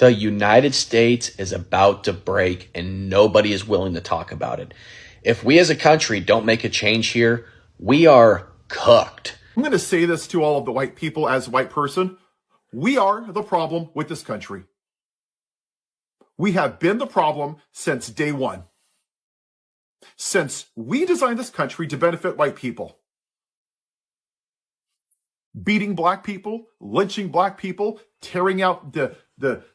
The United States is about to break and nobody is willing to talk about it. If we as a country don't make a change here, we are cooked. I'm going to say this to all of the white people as a white person. We are the problem with this country. We have been the problem since day one. Since we designed this country to benefit white people. Beating black people, lynching black people, tearing out the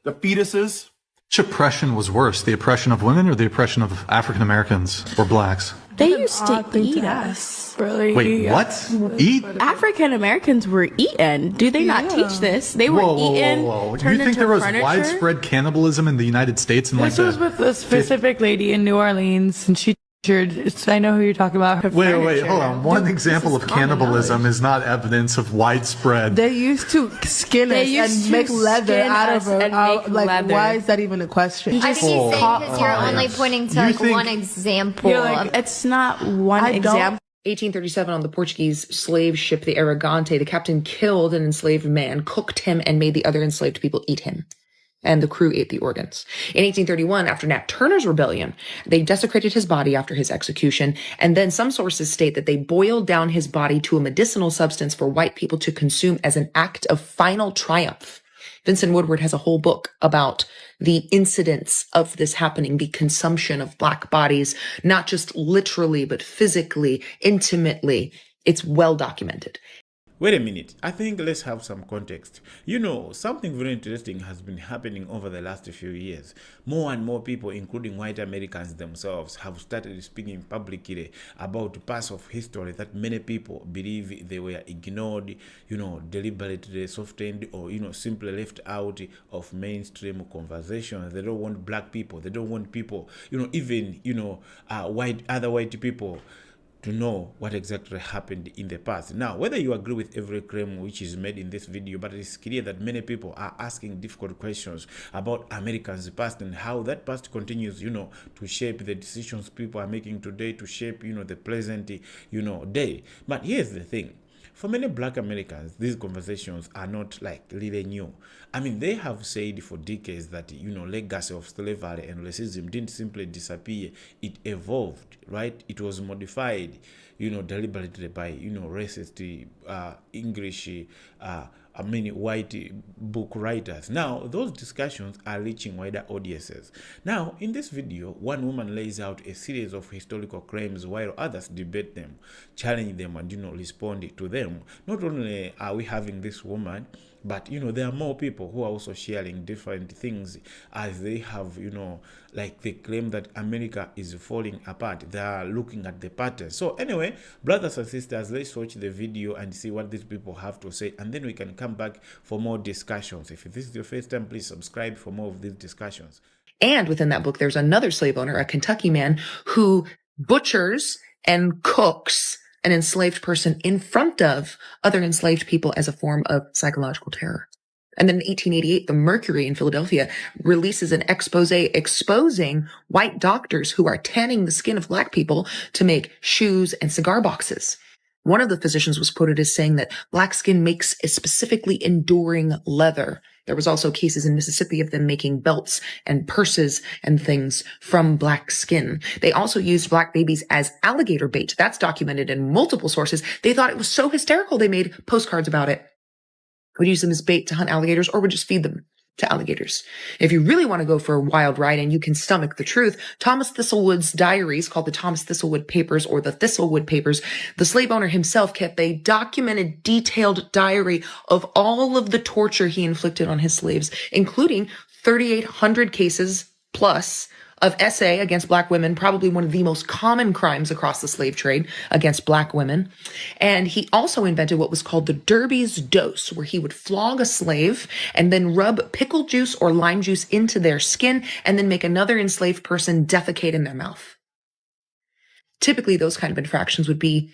fetuses. Which oppression was worse, the oppression of women or the oppression of African Americans or blacks? They used to eat us. Really? Wait, what? Eat? African Americans were eaten. Do they not teach this? They were eaten. You think there was widespread cannibalism in the United States? And this was with a specific lady in New Orleans, and she I know who you're talking about. Wait, hold on. One example of cannibalism is not evidence of widespread. They used to skin us and make leather out of it. Like, why is that even a question? I think he's saying because you're only pointing to like one example. It's not one example. 1837 on the Portuguese slave ship, the Aragante, the captain killed an enslaved man, cooked him, and made the other enslaved people eat him. And the crew ate the organs. In 1831, after Nat Turner's rebellion, they desecrated his body after his execution. And then some sources state that they boiled down his body to a medicinal substance for white people to consume as an act of final triumph. Vincent Woodward has a whole book about the incidents of this happening, the consumption of black bodies, not just literally, but physically, intimately. It's well documented. Wait a minute, I think let's have some context. You know, something very interesting has been happening over the last few years. More and more people, including white Americans themselves, have started speaking publicly about parts of history that many people believe they were ignored, deliberately softened, or, simply left out of mainstream conversations. They don't want black people. They don't want people, even, other white people to know what exactly happened in the past. Now, whether you agree with every claim which is made in this video, but it's clear that many people are asking difficult questions about America's past and how that past continues, to shape the decisions people are making today, to shape, the present, day. But here's the thing. For many black Americans, these conversations are not really new. I mean, they have said for decades that, legacy of slavery and racism didn't simply disappear. It evolved, right? It was modified, deliberately by, racist English, white book writers. Now, those discussions are reaching wider audiences. Now, in this video, one woman lays out a series of historical claims while others debate them, challenge them, and, respond to them. Not only are we having this woman, but, there are more people who are also sharing different things as they have, they claim that America is falling apart. They are looking at the pattern. So anyway, brothers and sisters, let's watch the video and see what these people have to say. And then we can come back for more discussions. If this is your first time, please subscribe for more of these discussions. And within that book, there's another slave owner, a Kentucky man, who butchers and cooks an enslaved person in front of other enslaved people as a form of psychological terror. And then in 1888, the Mercury in Philadelphia releases an expose exposing white doctors who are tanning the skin of black people to make shoes and cigar boxes. One of the physicians was quoted as saying that black skin makes a specifically enduring leather. There was also cases in Mississippi of them making belts and purses and things from black skin. They also used black babies as alligator bait. That's documented in multiple sources. They thought it was so hysterical they made postcards about it. Would use them as bait to hunt alligators or would just feed them to alligators. If you really want to go for a wild ride and you can stomach the truth, Thomas Thistlewood's diaries, called the Thomas Thistlewood Papers or the Thistlewood Papers, the slave owner himself kept a documented, detailed diary of all of the torture he inflicted on his slaves, including 3,800 cases plus of SA against black women, probably one of the most common crimes across the slave trade against black women. And he also invented what was called the Derby's dose, where he would flog a slave and then rub pickle juice or lime juice into their skin and then make another enslaved person defecate in their mouth. Typically, those kind of infractions would be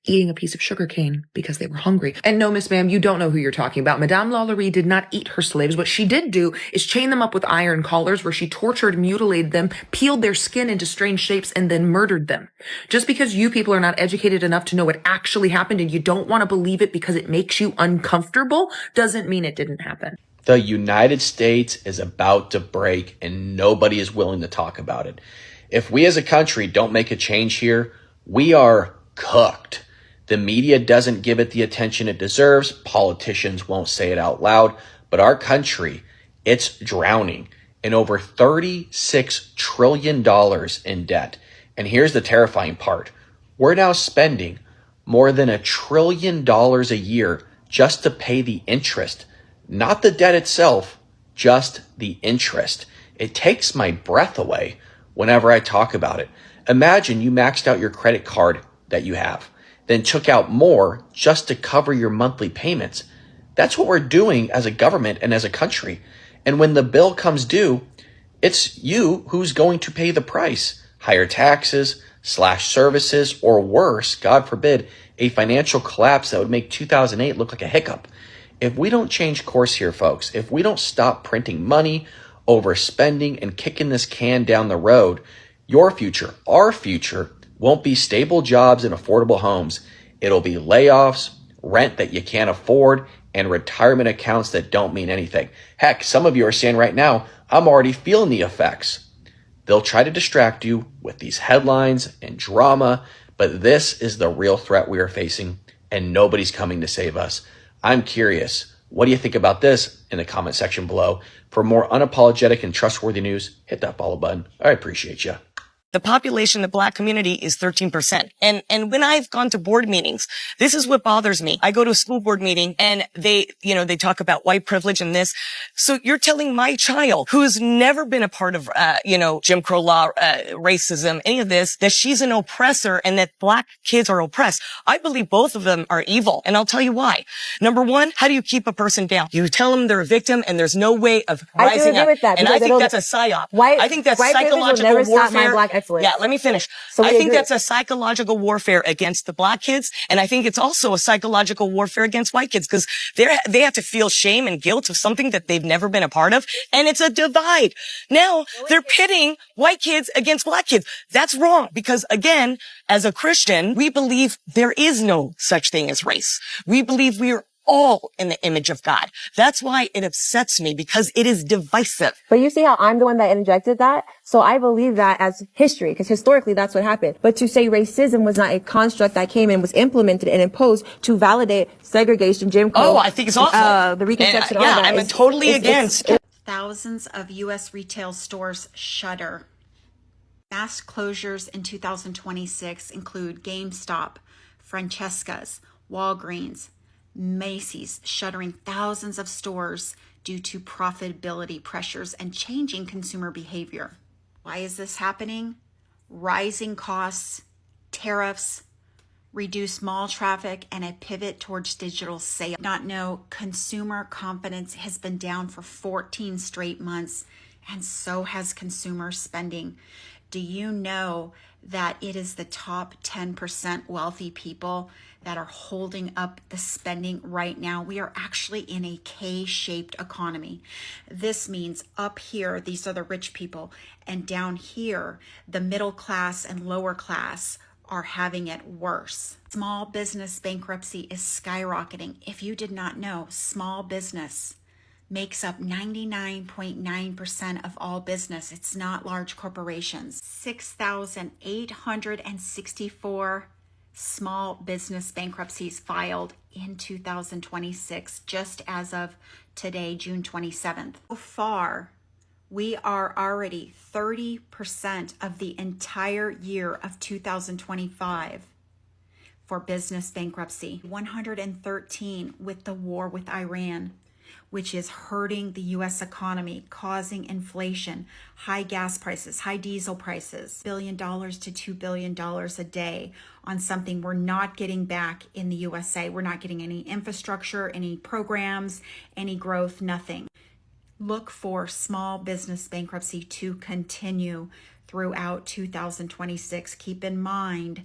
eating a piece of sugar cane because they were hungry. And no, Miss Ma'am, you don't know who you're talking about. Madame Lalaurie did not eat her slaves. What she did do is chain them up with iron collars where she tortured, mutilated them, peeled their skin into strange shapes, and then murdered them. Just because you people are not educated enough to know what actually happened and you don't want to believe it because it makes you uncomfortable doesn't mean it didn't happen. The United States is about to break and nobody is willing to talk about it. If we as a country don't make a change here, we are cooked. The media doesn't give it the attention it deserves. Politicians won't say it out loud, but our country, it's drowning in over $36 trillion in debt. And here's the terrifying part. We're now spending more than $1 trillion a year just to pay the interest, not the debt itself, just the interest. It takes my breath away whenever I talk about it. Imagine you maxed out your credit card that you have, then took out more just to cover your monthly payments. That's what we're doing as a government and as a country. And when the bill comes due, it's you who's going to pay the price. Higher taxes, slash services, or worse, God forbid, a financial collapse that would make 2008 look like a hiccup. If we don't change course here, folks, if we don't stop printing money, overspending, and kicking this can down the road, your future, our future, won't be stable jobs and affordable homes. It'll be layoffs, rent that you can't afford, and retirement accounts that don't mean anything. Heck, some of you are saying right now, I'm already feeling the effects. They'll try to distract you with these headlines and drama, but this is the real threat we are facing, and nobody's coming to save us. I'm curious, what do you think about this in the comment section below? For more unapologetic and trustworthy news, hit that follow button. I appreciate you. The population, the black community is 13%. And when I've gone to board meetings, this is what bothers me. I go to a school board meeting and they talk about white privilege and this. So you're telling my child who's never been a part of, Jim Crow law, racism, any of this, that she's an oppressor and that black kids are oppressed. I believe both of them are evil. And I'll tell you why. Number one, how do you keep a person down? You tell them they're a victim and there's no way of rising up. And I think that's a psyop. I think that's psychological warfare. Yeah, let me finish. So I think that's a psychological warfare against the black kids. And I think it's also a psychological warfare against white kids because they have to feel shame and guilt of something that they've never been a part of. And it's a divide. Now they're pitting white kids against black kids. That's wrong because again, as a Christian, we believe there is no such thing as race. We believe we are all in the image of God. That's why it upsets me because it is divisive. But you see how I'm the one that injected that? So I believe that as history, because historically that's what happened. But to say racism was not a construct that came and was implemented and imposed to validate segregation, Jim Crow. Oh, I think it's awful. The Reconstruction. And, yeah, I'm totally against. Thousands of U.S. retail stores shutter. Mass closures in 2026 include GameStop, Francesca's, Walgreens, Macy's shuttering thousands of stores due to profitability pressures and changing consumer behavior. Why is this happening? Rising costs, tariffs, reduced mall traffic, and a pivot towards digital sales. Not know, consumer confidence has been down for 14 straight months, and so has consumer spending. Do you know that it is the top 10% wealthy people that are holding up the spending right now? We are actually in a K-shaped economy. This means up here, these are the rich people, and down here, the middle class and lower class are having it worse. Small business bankruptcy is skyrocketing. If you did not know, small business makes up 99.9% of all business. It's not large corporations. 6,864 small business bankruptcies filed in 2026, just as of today, June 27th. So far, we are already 30% of the entire year of 2025 for business bankruptcy. 113 with the war with Iran, which is hurting the U.S. economy, causing inflation, high gas prices, high diesel prices, $1 billion to $2 billion a day on something we're not getting back in the USA. We're not getting any infrastructure, any programs, any growth, nothing. Look for small business bankruptcy to continue throughout 2026. Keep in mind,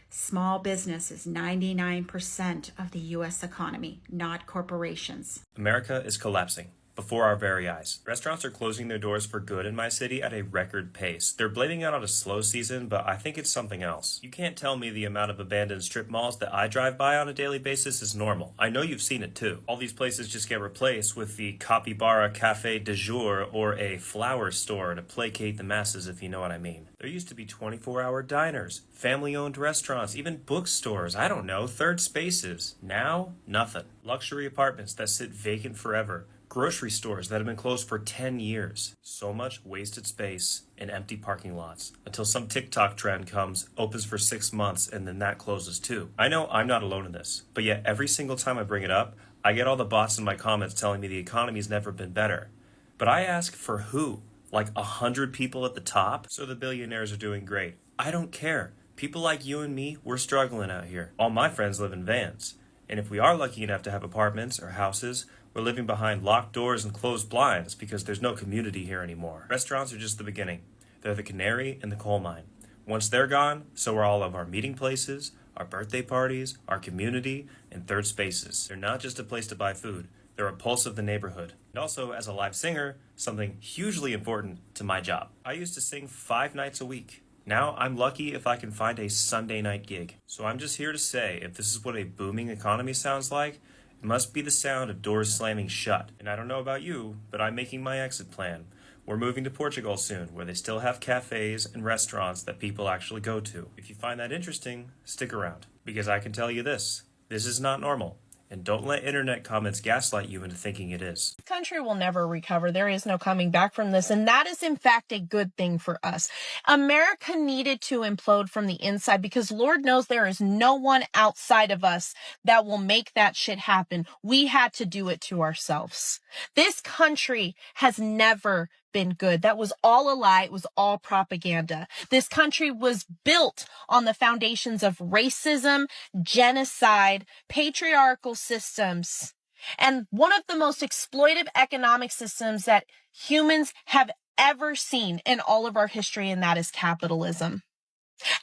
small business is 99% of the U.S. economy, not corporations. America is collapsing, before our very eyes. Restaurants are closing their doors for good in my city at a record pace. They're blaming it on a slow season, but I think it's something else. You can't tell me the amount of abandoned strip malls that I drive by on a daily basis is normal. I know you've seen it too. All these places just get replaced with the capybara cafe de jour or a flower store to placate the masses, if you know what I mean. There used to be 24-hour diners, family-owned restaurants, even bookstores, I don't know, third spaces. Now, nothing. Luxury apartments that sit vacant forever. Grocery stores that have been closed for 10 years. So much wasted space in empty parking lots until some TikTok trend comes, opens for 6 months, and then that closes too. I know I'm not alone in this, but yet every single time I bring it up, I get all the bots in my comments telling me the economy's never been better. But I ask for who? Like 100 people at the top? So the billionaires are doing great. I don't care. People like you and me, we're struggling out here. All my friends live in vans. And if we are lucky enough to have apartments or houses, we're living behind locked doors and closed blinds because there's no community here anymore. Restaurants are just the beginning. They're the canary in the coal mine. Once they're gone, so are all of our meeting places, our birthday parties, our community, and third spaces. They're not just a place to buy food. They're a pulse of the neighborhood. And also, as a live singer, something hugely important to my job. I used to sing 5 nights a week. Now I'm lucky if I can find a Sunday night gig. So I'm just here to say, if this is what a booming economy sounds like, it must be the sound of doors slamming shut. And I don't know about you, but I'm making my exit plan. We're moving to Portugal soon, where they still have cafes and restaurants that people actually go to. If you find that interesting, stick around. Because I can tell you this is not normal. And don't let internet comments gaslight you into thinking it is. This country will never recover. There is no coming back from this. And that is, in fact, a good thing for us. America needed to implode from the inside because Lord knows there is no one outside of us that will make that shit happen. We had to do it to ourselves. This country has never been good. That was all a lie. It was all propaganda. This country was built on the foundations of racism, genocide, patriarchal systems, and one of the most exploitive economic systems that humans have ever seen in all of our history, and that is capitalism.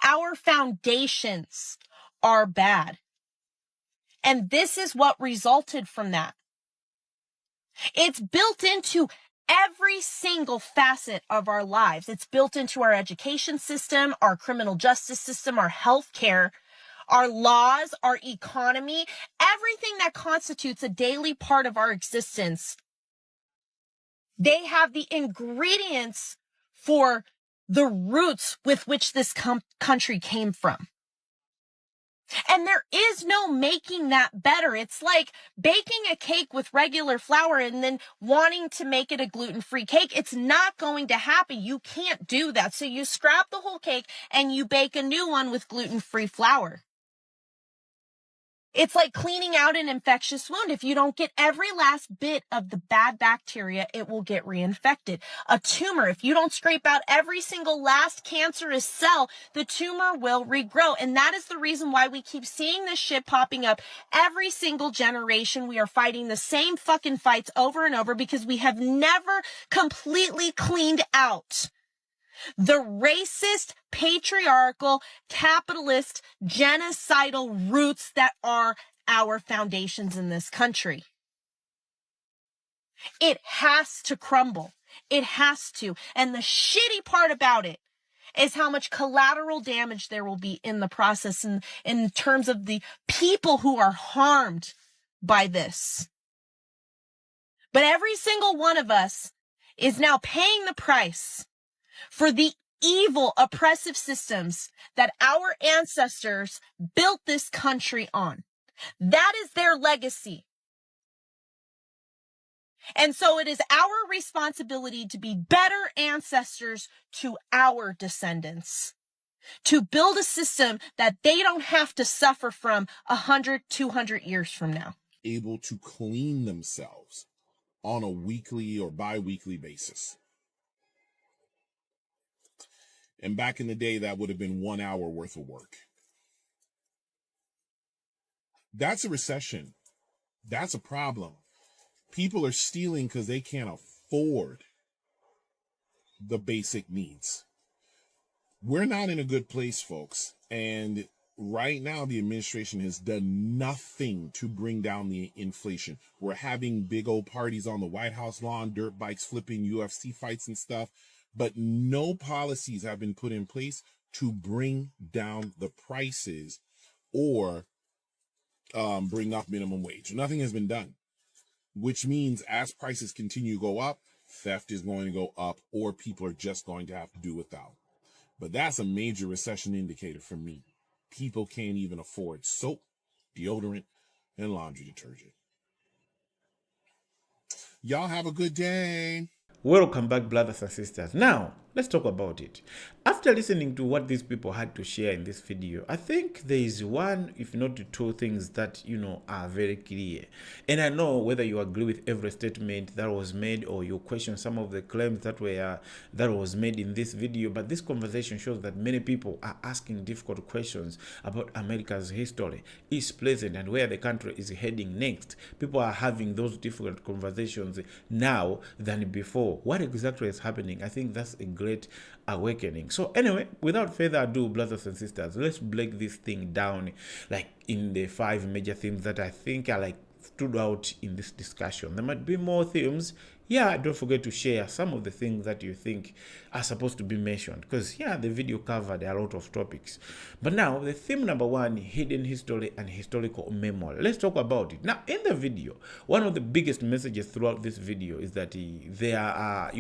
Our foundations are bad. And this is what resulted from that. It's built into every single facet of our lives. It's built into our education system, our criminal justice system, our healthcare, our laws, our economy, everything that constitutes a daily part of our existence. They have the ingredients for the roots with which this country came from. And there is no making that better. It's like baking a cake with regular flour and then wanting to make it a gluten-free cake. It's not going to happen. You can't do that. So you scrap the whole cake and you bake a new one with gluten-free flour. It's like cleaning out an infectious wound. If you don't get every last bit of the bad bacteria, it will get reinfected. A tumor, if you don't scrape out every single last cancerous cell, the tumor will regrow. And that is the reason why we keep seeing this shit popping up every single generation. We are fighting the same fucking fights over and over because we have never completely cleaned out the racist, patriarchal, capitalist, genocidal roots that are our foundations in this country. It has to crumble. It has to. And the shitty part about it is how much collateral damage there will be in the process in terms of the people who are harmed by this. But every single one of us is now paying the price for the evil, oppressive systems that our ancestors built this country on. That is their legacy. And so it is our responsibility to be better ancestors to our descendants, to build a system that they don't have to suffer from 100, 200 years from now. Able to clean themselves on a weekly or bi-weekly basis. And back in the day, that would have been 1 hour worth of work. That's a recession. That's a problem. People are stealing because they can't afford the basic needs. We're not in a good place, folks. And right now the administration has done nothing to bring down the inflation. We're having big old parties on the White House lawn, dirt bikes flipping, UFC fights and stuff, but no policies have been put in place to bring down the prices or bring up minimum wage. Nothing has been done, which means as prices continue to go up, theft is going to go up, or people are just going to have to do without. But that's a major recession indicator for me. People can't even afford soap, deodorant, and laundry detergent. Y'all have a good day. Welcome back, brothers and sisters. Now, let's talk about it. After listening to what these people had to share in this video, I think there is one, if not two things that, are very clear. And I know whether you agree with every statement that was made or you question some of the claims that was made in this video, but this conversation shows that many people are asking difficult questions about America's history, its present, and where the country is heading next. People are having those difficult conversations now than before. What exactly is happening? I think that's a great awakening. So anyway, without further ado, brothers and sisters, let's break this thing down like in the 5 major themes that I think are like stood out in this discussion. There might be more themes. Yeah, don't forget to share some of the things that you think are supposed to be mentioned, because yeah, the video covered a lot of topics. But now the theme number 1, hidden history and historical memory. Let's talk about it. Now in the video, one of the biggest messages throughout this video is that there are,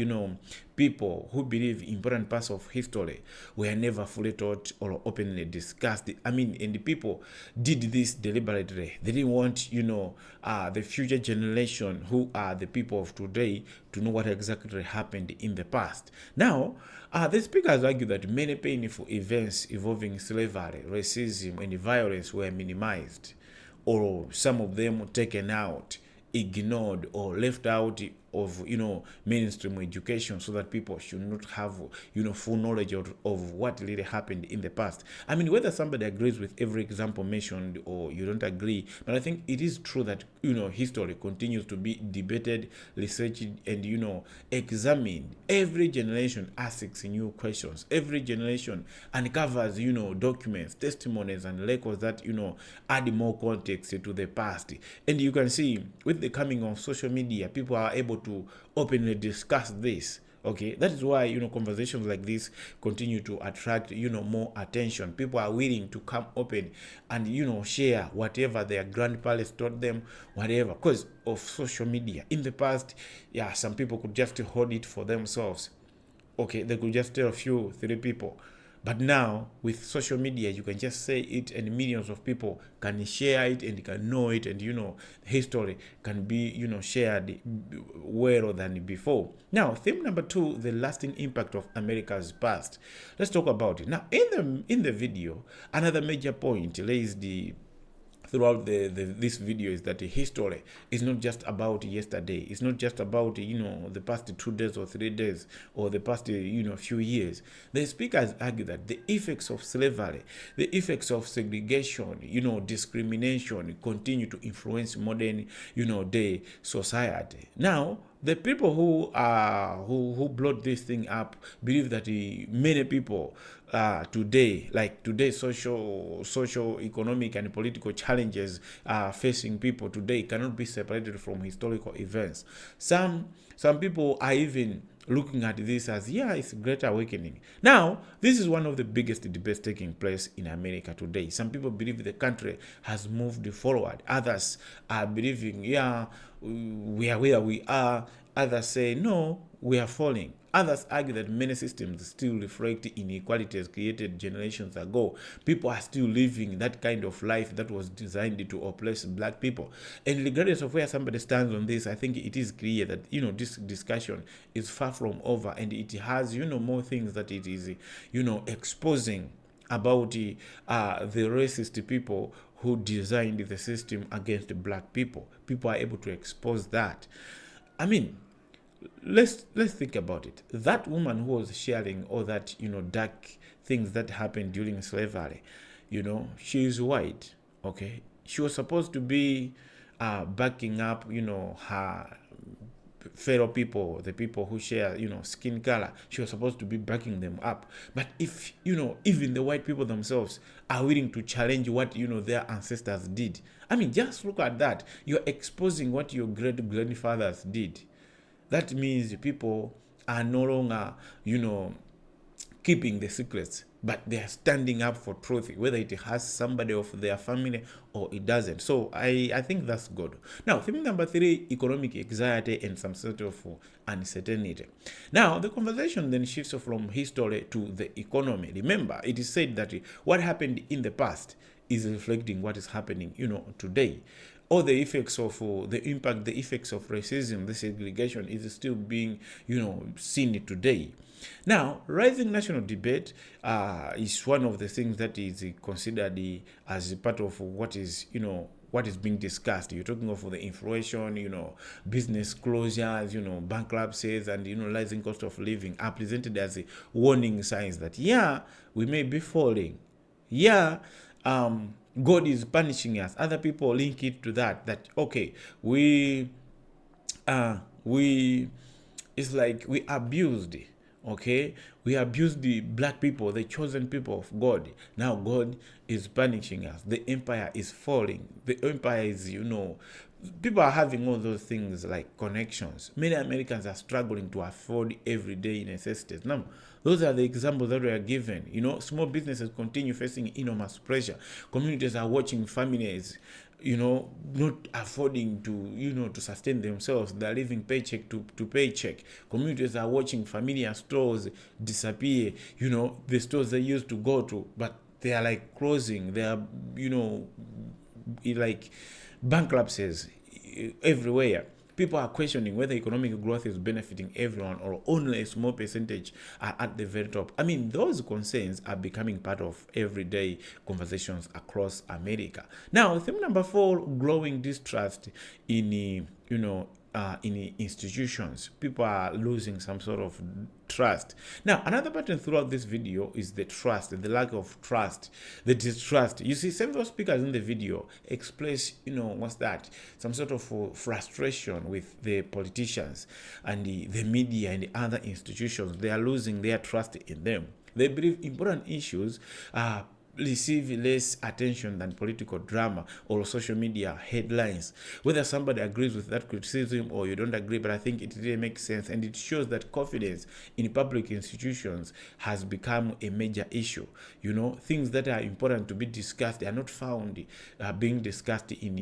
people who believe important parts of history were never fully taught or openly discussed. And the people did this deliberately. They didn't want, the future generation, who are the people of today, to know what exactly happened in the past. Now, the speakers argue that many painful events involving slavery, racism, and violence were minimized, or some of them taken out, ignored, or left out of mainstream education, so that people should not have full knowledge of what really happened in the past. Whether somebody agrees with every example mentioned or you don't agree, but I think it is true that history continues to be debated, researched, and examined. Every generation asks new questions. Every generation uncovers documents, testimonies, and records that add more context to the past. And you can see with the coming of social media, people are able to openly discuss this. Okay, that is why conversations like this continue to attract more attention. People are willing to come open and share whatever their grandparents taught them, whatever, because of social media. In the past, yeah, some people could just hold it for themselves. Okay, they could just tell 3 people. But now, with social media, you can just say it and millions of people can share it and can know it, and history can be shared well than before. Now, theme number 2, the lasting impact of America's past. Let's talk about it. Now, in the video, another major point raised throughout this video is that history is not just about yesterday. It's not just about the past 2 days or 3 days or the past few years. The speakers argue that the effects of slavery, the effects of segregation, discrimination continue to influence modern day society. Now, the people who brought this thing up believe that many people today, like today's social, economic, and political challenges facing people today cannot be separated from historical events. Some people are even looking at this as, yeah, it's a great awakening. Now, this is one of the biggest debates taking place in America today. Some people believe the country has moved forward. Others are believing, yeah, we are where we are. Others say, no, we are falling. Others argue that many systems still reflect inequalities created generations ago. People are still living that kind of life that was designed to oppress black people. And regardless of where somebody stands on this, I think it is clear that, this discussion is far from over, and it has, more things that it is, exposing about the racist people who designed the system against black people. People are able to expose that. Let's think about it. That woman who was sharing all that dark things that happened during slavery, she is white. Okay, she was supposed to be backing up her fellow people, the people who share, skin color. She was supposed to be backing them up. But if, even the white people themselves are willing to challenge what, their ancestors did. I mean, just look at that. You're exposing what your great-grandfathers did. That means people are no longer, keeping the secrets, but they are standing up for truth, whether it has somebody of their family or it doesn't. So I think that's good. Now, theme number 3, economic anxiety and some sort of uncertainty. Now, the conversation then shifts from history to the economy. Remember, it is said that what happened in the past is reflecting what is happening, today. All the effects of the effects of racism, the segregation is still being, seen today. Now, rising national debate is one of the things that is considered as part of what is, what is being discussed. You're talking of the inflation, business closures, bankruptcies, and, rising cost of living are presented as warning signs that, we may be falling. God is punishing us. Other people link it to that okay, it's like we abused, okay? We abused the black people, the chosen people of God. Now God is punishing us. The empire is falling. The empire is, people are having all those things like connections. Many Americans are struggling to afford everyday necessities. Now, those are the examples that we are given. Small businesses continue facing enormous pressure. Communities are watching families, not affording to, to sustain themselves. They're living paycheck to paycheck. Communities are watching familiar stores disappear. The stores they used to go to, but they are like closing. They are, like bankruptcies everywhere. People are questioning whether economic growth is benefiting everyone or only a small percentage are at the very top. I mean, those concerns are becoming part of everyday conversations across America. Now, theme number 4, growing distrust in, in institutions. People are losing some sort of trust. Now, another pattern throughout this video is the trust, the lack of trust, the distrust. You see, several speakers in the video express, what's that? Some sort of frustration with the politicians and the media and the other institutions. They are losing their trust in them. They believe important issues receive less attention than political drama or social media headlines. Whether somebody agrees with that criticism or you don't agree, but I think it really makes sense, and it shows that confidence in public institutions has become a major issue. Things that are important to be discussed are not found being discussed in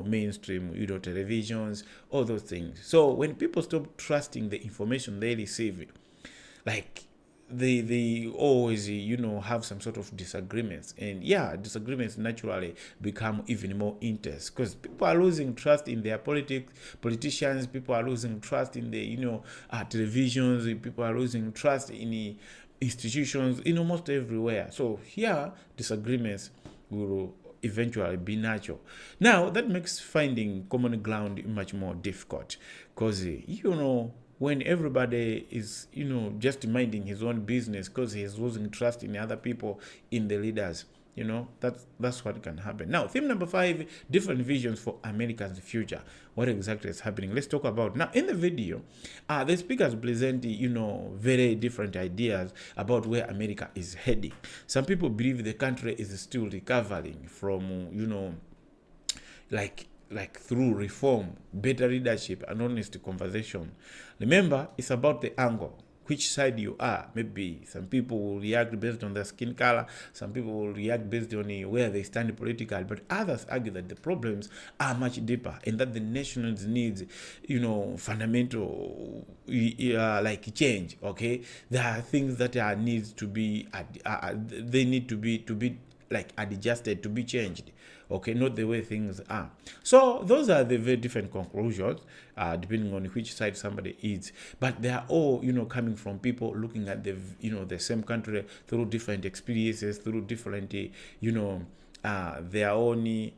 mainstream televisions, all those things. So when people stop trusting the information they receive, like they always have some sort of disagreements, and disagreements naturally become even more intense because people are losing trust in their politicians. People are losing trust in the televisions. People are losing trust in the institutions almost everywhere. So disagreements will eventually be natural. Now that makes finding common ground much more difficult because when everybody is, just minding his own business because he is losing trust in other people, in the leaders, that's what can happen. Now, theme number 5, different visions for America's future. What exactly is happening? Let's talk about now. In the video, the speakers present, very different ideas about where America is heading. Some people believe the country is still recovering from, like through reform, better leadership, and honest conversation. Remember, it's about the angle, which side you are. Maybe some people will react based on their skin color, some people will react based on where they stand politically, but others argue that the problems are much deeper and that the nation needs, fundamental like change. Okay, there are things that are needs to be, they need to be like adjusted, to be changed. Okay, not the way things are. So those are the very different conclusions, depending on which side somebody is. But they are all, coming from people looking at the, the same country through different experiences, through different, their own,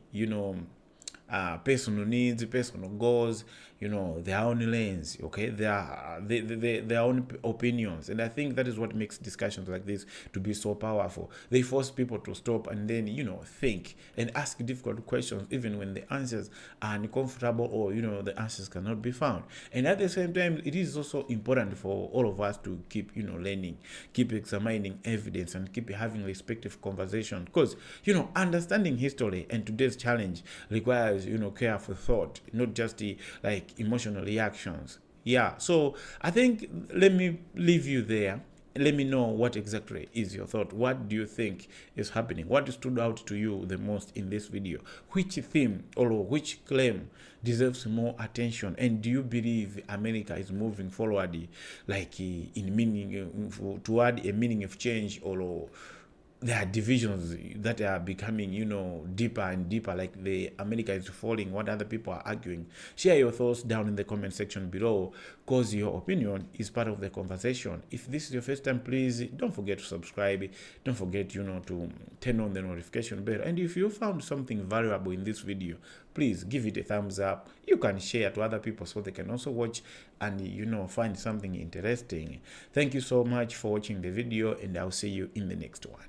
personal needs, personal goals, you know, their own lanes, okay, their own opinions. And I think that is what makes discussions like this to be so powerful. They force people to stop and then, you know, think and ask difficult questions, even when the answers are uncomfortable or, you know, the answers cannot be found. And at the same time, it is also important for all of us to keep, you know, learning, keep examining evidence, and keep having respectful conversation, because, you know, understanding history and today's challenge requires, you know, careful thought, not just the like emotional reactions. Yeah, so I think let me leave you there. Let me know what exactly is your thought. What do you think is happening? What stood out to you the most in this video? Which theme or which claim deserves more attention? And do you believe America is moving forward, like in meaning toward a meaning of change, or there are divisions that are becoming, you know, deeper and deeper, like the America is falling, what other people are arguing? Share your thoughts down in the comment section below, because your opinion is part of the conversation. If this is your first time, please don't forget to subscribe. Don't forget, you know, to turn on the notification bell. And if you found something valuable in this video, please give it a thumbs up. You can share to other people so they can also watch and, you know, find something interesting. Thank you so much for watching the video, and I'll see you in the next one.